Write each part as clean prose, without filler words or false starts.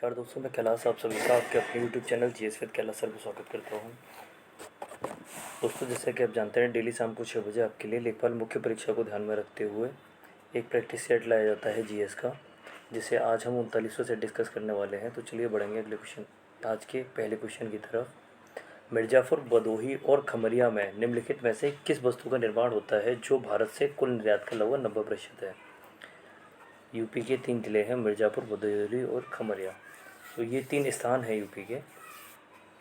नमस्कार दोस्तों, मैं कैलाश आप सभी का आपके अपने YouTube channel GS with Kailash sir में स्वागत करता हूं। दोस्तों, जैसे कि आप जानते हैं, डेली शाम को 6 बजे आपके लिए लेखपाल मुख्य परीक्षा को ध्यान में रखते हुए एक प्रैक्टिस सेट लाया जाता है जीएस का, जिसे आज हम 39वां सेट डिस्कस करने वाले हैं। तो चलिए बढ़ेंगे अगले क्वेश्चन, आज के पहले क्वेश्चन की तरफ। मिर्ज़ापुर, भदोही और खमरिया में निम्नलिखित में से किस वस्तु का निर्माण होता है जो भारत से कुल निर्यात का लगभग 90% है? यूपी के 3 ज़िले हैं, मिर्ज़ापुर, भदोही और खमरिया। तो ये 3 स्थान हैं यूपी के।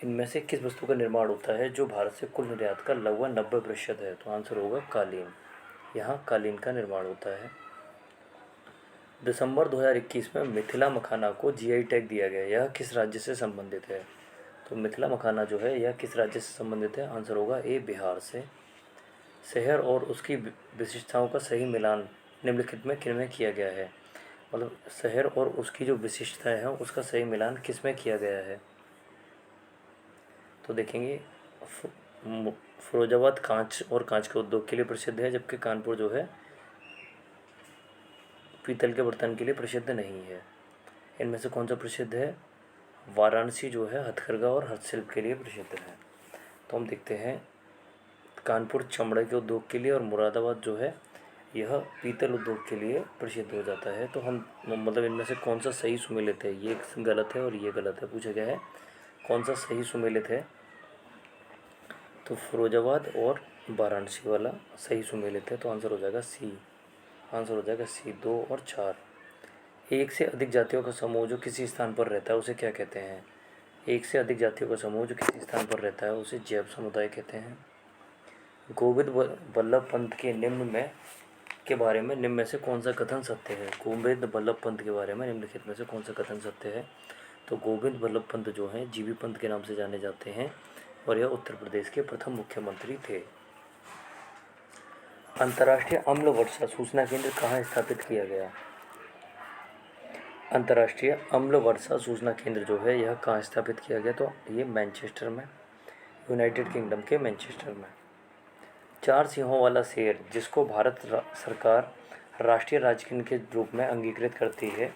इनमें से किस वस्तु का निर्माण होता है जो भारत से कुल निर्यात का लगभग 90% है? तो आंसर होगा कालीन। यहाँ कालीन का निर्माण होता है। दिसंबर 2021 में मिथिला मखाना को जीआई टैग दिया गया, यह किस राज्य से संबंधित है? तो मिथिला मखाना जो है यह किस राज्य से संबंधित है? आंसर होगा ए, बिहार से। शहर और उसकी विशिष्टताओं का सही मिलान निम्नलिखित में किन में किया गया है? मतलब शहर और उसकी जो विशिष्टताएं हैं उसका सही मिलान किस में किया गया है? तो देखेंगे, फिरोजाबाद कांच और कांच के उद्योग के लिए प्रसिद्ध है, जबकि कानपुर जो है पीतल के बर्तन के लिए प्रसिद्ध नहीं है। इनमें से कौन सा प्रसिद्ध है? वाराणसी जो है हथकरघा और हस्तशिल्प के लिए प्रसिद्ध है। तो हम देखते हैं, कानपुर चमड़े के उद्योग के लिए और मुरादाबाद जो है यह पीतल उद्योग के लिए प्रसिद्ध हो जाता है। तो हम मतलब इनमें से कौन सा सही सुमेलित है? ये गलत है और ये गलत है। पूछा गया है कौन सा सही सुमेलित है, तो फिरोजाबाद और वाराणसी वाला सही सुमेलित है। तो आंसर हो जाएगा सी। आंसर हो जाएगा सी, 2 और 4। एक से अधिक जातियों का समूह जो किसी स्थान पर रहता है उसे क्या कहते हैं? एक से अधिक जातियों का समूह जो किसी स्थान पर रहता है उसे जैव समुदाय कहते हैं। गोविंद वल्लभ पंत के बारे में निम्न में से कौन सा कथन सत्य है? गोविंद वल्लभ पंत के बारे में निम्नलिखित में से कौन सा कथन सत्य है? तो गोविंद वल्लभ पंत जो हैं जीबी पंत के नाम से जाने जाते हैं और यह उत्तर प्रदेश के प्रथम मुख्यमंत्री थे। अंतर्राष्ट्रीय अम्ल वर्षा सूचना केंद्र कहाँ स्थापित किया गया? अंतर्राष्ट्रीय अम्ल वर्षा सूचना केंद्र जो है यह कहाँ स्थापित किया गया? तो ये मैनचेस्टर में, यूनाइटेड किंगडम के मैनचेस्टर में। 4 सिंहों वाला शेर जिसको भारत सरकार राष्ट्रीय राज्य के रूप में अंगीकृत करती है,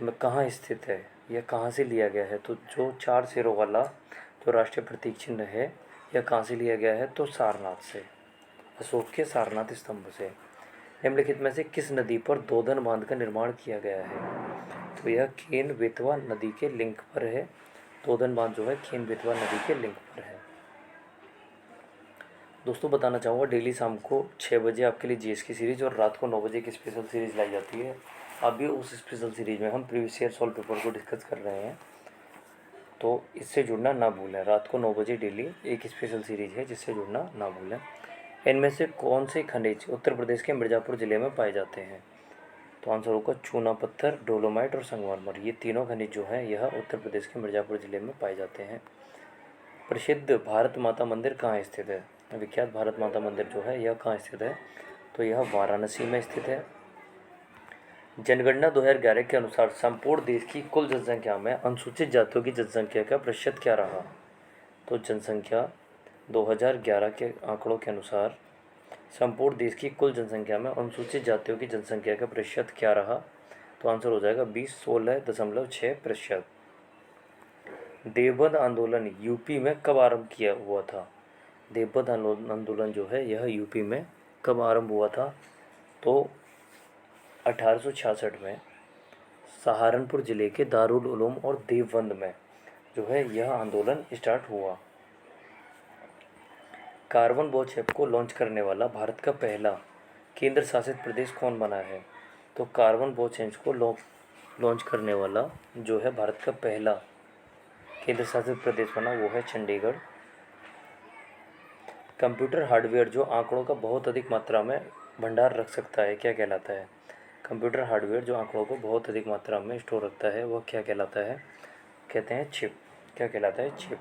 में कहाँ स्थित है? यह कहाँ से लिया गया है? तो जो 4 शेरों वाला जो राष्ट्रीय प्रतीक चिन्ह है यह कहाँ से लिया गया है? तो सारनाथ से, अशोक के सारनाथ स्तंभ से। निम्नलिखित में से किस नदी पर दोधन बांध का निर्माण किया गया है? तो यह केन बेतवा नदी के लिंक पर है। दोधन बांध जो है केन बेतवा नदी के लिंक पर है। दोस्तों, बताना चाहूँगा, डेली शाम को 6 बजे आपके लिए जीएस की सीरीज़ और रात को 9 बजे की स्पेशल सीरीज़ लाई जाती है। अभी उस स्पेशल सीरीज़ में हम प्रीवियस ईयर सॉल्व पेपर को डिस्कस कर रहे हैं, तो इससे जुड़ना ना भूलें। रात को 9 बजे डेली एक स्पेशल सीरीज़ है जिससे जुड़ना ना भूलें। इनमें से कौन से खनिज उत्तर प्रदेश के मिर्ज़ापुर ज़िले में पाए जाते हैं? तो आंसर होगा चूना पत्थर, डोलोमाइट और संगमरमर। ये तीनों खनिज जो हैं यह उत्तर प्रदेश के मिर्ज़ापुर ज़िले में पाए जाते हैं। प्रसिद्ध भारत माता मंदिर कहाँ स्थित है? विख्यात भारत माता मंदिर जो है यह कहाँ स्थित है? तो यह वाराणसी में स्थित है। जनगणना 2011 के अनुसार संपूर्ण देश की कुल जनसंख्या में अनुसूचित जातियों की जनसंख्या का प्रतिशत क्या रहा? तो जनसंख्या 2011 के आंकड़ों के अनुसार संपूर्ण देश की कुल जनसंख्या में अनुसूचित जातियों की जनसंख्या का प्रतिशत क्या रहा? तो आंसर हो जाएगा 16.6%। देवबंद आंदोलन यूपी में कब आरंभ किया हुआ था? देवबंद आंदोलन जो है यह यूपी में कब आरंभ हुआ था? तो 1866 में सहारनपुर ज़िले के दारुल उलूम और देवबंद में जो है यह आंदोलन स्टार्ट हुआ। कार्बन बॉचेप को लॉन्च करने वाला भारत का पहला केंद्र शासित प्रदेश कौन बना है? तो कार्बन बॉचेप को लॉन्च करने वाला जो है भारत का पहला केंद्र शासित प्रदेश बना वो है चंडीगढ़। कंप्यूटर हार्डवेयर जो आंकड़ों का बहुत अधिक मात्रा में भंडार रख सकता है क्या कहलाता है? कंप्यूटर हार्डवेयर जो आंकड़ों को बहुत अधिक मात्रा में स्टोर रखता है वह क्या कहलाता है? कहते हैं चिप। क्या कहलाता है? चिप।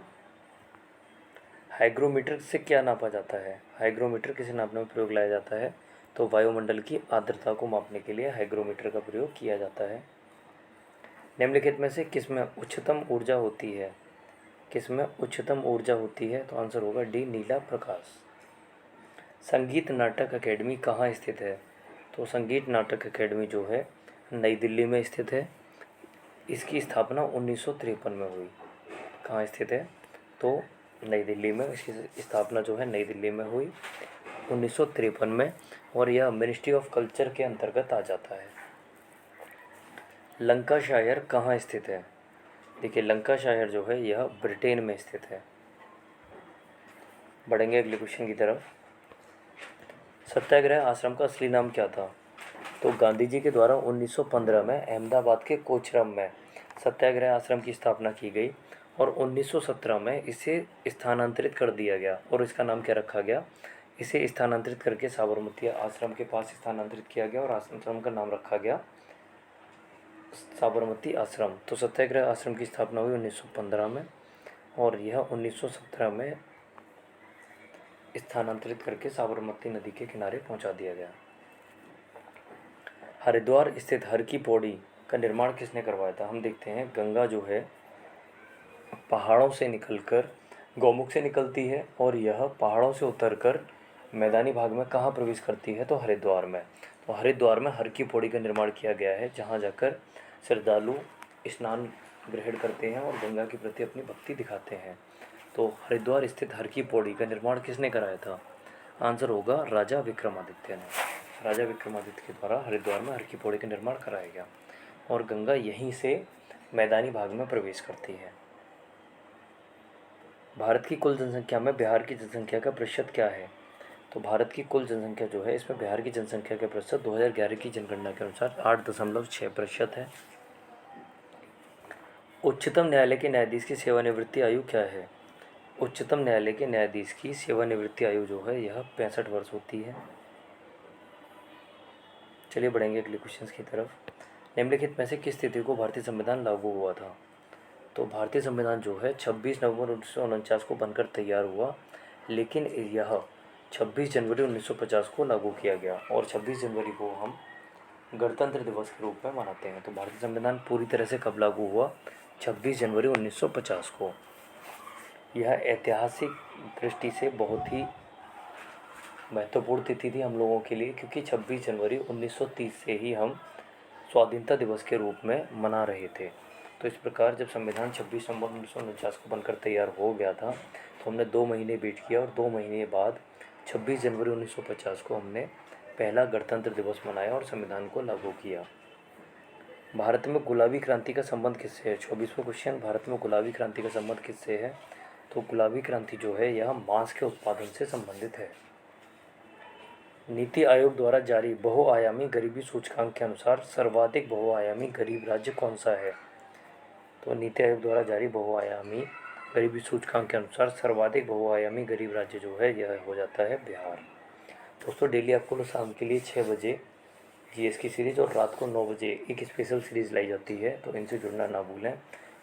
हाइग्रोमीटर से क्या नापा जाता है? हाइग्रोमीटर किसे नापने में प्रयोग लाया जाता है? तो वायुमंडल की आर्द्रता को मापने के लिए हाइग्रोमीटर का प्रयोग किया जाता है। निम्नलिखित में से किसमें उच्चतम ऊर्जा होती है? किसमें उच्चतम ऊर्जा होती है? तो आंसर होगा डी, नीला प्रकाश। संगीत नाटक अकेडमी कहाँ स्थित है? तो संगीत नाटक अकेडमी जो है नई दिल्ली में स्थित है। इसकी स्थापना 1953 में हुई। कहाँ स्थित है? तो नई दिल्ली में। इसकी स्थापना जो है नई दिल्ली में हुई 1953 में, और यह मिनिस्ट्री ऑफ कल्चर के अंतर्गत आ जाता है। लंकाशायर कहाँ स्थित है? देखिए लंकाशायर जो है यह ब्रिटेन में स्थित है। बढ़ेंगे अगले क्वेश्चन की तरफ। सत्याग्रह आश्रम का असली नाम क्या था? तो गांधी जी के द्वारा 1915 में अहमदाबाद के कोचरम में सत्याग्रह आश्रम की स्थापना की गई, और 1917 में इसे स्थानांतरित कर दिया गया, और इसका नाम क्या रखा गया? इसे स्थानांतरित करके साबरमती आश्रम के पास स्थानांतरित किया गया, और आश्रम का नाम रखा गया साबरमती आश्रम। तो सत्याग्रह आश्रम की स्थापना हुई 1915 में, और यह 1917 में स्थानांतरित करके साबरमती नदी के किनारे पहुंचा दिया गया। हरिद्वार स्थित हर की पौड़ी का निर्माण किसने करवाया था? हम देखते हैं गंगा जो है पहाड़ों से निकलकर गौमुख से निकलती है, और यह पहाड़ों से उतरकर मैदानी भाग में कहाँ प्रवेश करती है? तो हरिद्वार में। तो हरिद्वार में हर की पौड़ी का निर्माण किया गया है, जहाँ जाकर श्रद्धालु स्नान ग्रहण करते हैं और गंगा के प्रति अपनी भक्ति दिखाते हैं। तो हरिद्वार स्थित हर की पौड़ी का निर्माण किसने कराया था? आंसर होगा राजा विक्रमादित्य ने। राजा विक्रमादित्य के द्वारा हरिद्वार में हर की पौड़ी का निर्माण कराया गया, और गंगा यहीं से मैदानी भाग में प्रवेश करती है। भारत की कुल जनसंख्या में बिहार की जनसंख्या का प्रतिशत क्या है? तो भारत की कुल जनसंख्या जो है इसमें बिहार की जनसंख्या का प्रतिशत 2011 की जनगणना के अनुसार 8.6% है। उच्चतम न्यायालय के न्यायाधीश की सेवानिवृत्ति आयु क्या है? उच्चतम न्यायालय के न्यायाधीश की सेवानिवृत्ति आयु जो है यह 65 वर्ष होती है। चलिए बढ़ेंगे अगले क्वेश्चन की तरफ। निम्नलिखित में से किस तिथि को भारतीय संविधान लागू हुआ था? तो भारतीय संविधान जो है 26 नवंबर 1949 को बनकर तैयार हुआ, लेकिन यह 26 जनवरी 1950 को लागू किया गया, और 26 जनवरी को हम गणतंत्र दिवस के रूप में मनाते हैं। तो भारतीय संविधान पूरी तरह से कब लागू हुआ? 26 जनवरी 1950 को। यह ऐतिहासिक दृष्टि से बहुत ही महत्वपूर्ण तिथि थी हम लोगों के लिए, क्योंकि 26 जनवरी 1930 से ही हम स्वाधीनता दिवस के रूप में मना रहे थे। तो इस प्रकार जब संविधान 26 नवंबर 1949 को बनकर तैयार हो गया था, तो हमने 2 महीने वेट किया, और 2 महीने बाद 26 जनवरी 1950 को हमने पहला गणतंत्र दिवस मनाया और संविधान को लागू किया। भारत में गुलाबी क्रांति का संबंध किससे है? 24वां क्वेश्चन, भारत में गुलाबी क्रांति का संबंध किससे है? तो गुलाबी क्रांति जो है यह मांस के उत्पादन से संबंधित है। नीति आयोग द्वारा जारी बहुआयामी गरीबी सूचकांक के अनुसार सर्वाधिक बहुआयामी गरीब राज्य कौन सा है? तो नीति आयोग द्वारा जारी बहुआयामी गरीबी सूचकांक के अनुसार सर्वाधिक बहुआयामी गरीब राज्य जो है यह हो जाता है बिहार। दोस्तों डेली आपको शाम के लिए 6 बजे जीएस की सीरीज़ और रात को 9 बजे एक स्पेशल सीरीज़ लाई जाती है, तो इनसे जुड़ना ना भूलें।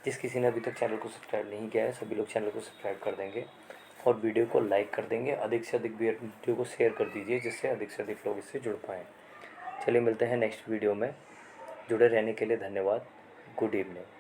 जिस किसी ने अभी तक चैनल को सब्सक्राइब नहीं किया है सभी लोग चैनल को सब्सक्राइब कर देंगे और वीडियो को लाइक कर देंगे। अधिक से अधिक वीडियो को शेयर कर दीजिए, जिससे अधिक से अधिक लोग इससे जुड़ पाएँ। चलिए मिलते हैं नेक्स्ट वीडियो में। जुड़े रहने के लिए धन्यवाद। Good evening.